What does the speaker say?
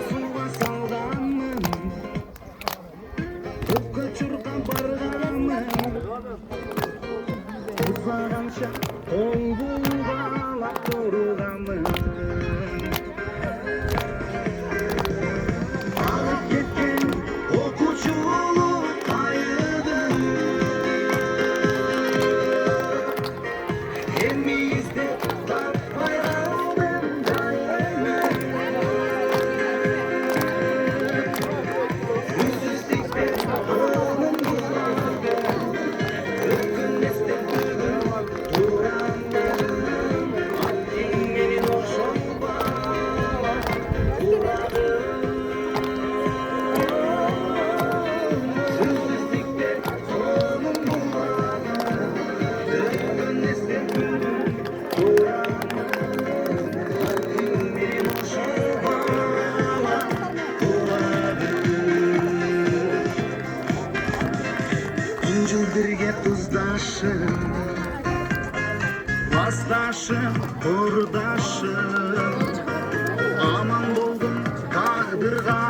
Suga salganmın, toqqa churqab barganmın. Uzagancha qo'l bulg'alab turganmın. Alib ketgan o'quvchi qayerda? Elimizde bayrağın daimi. Yüzsüzlükte onun bulamadı. Ökünmezden duranlarım. Aklın beni boşalma buladı. Yüzsüzlükte onun bulamadı. Ökünmezden Birge tuzdaşım, vasdaşım, kurdaşım. Aman buldum takdirga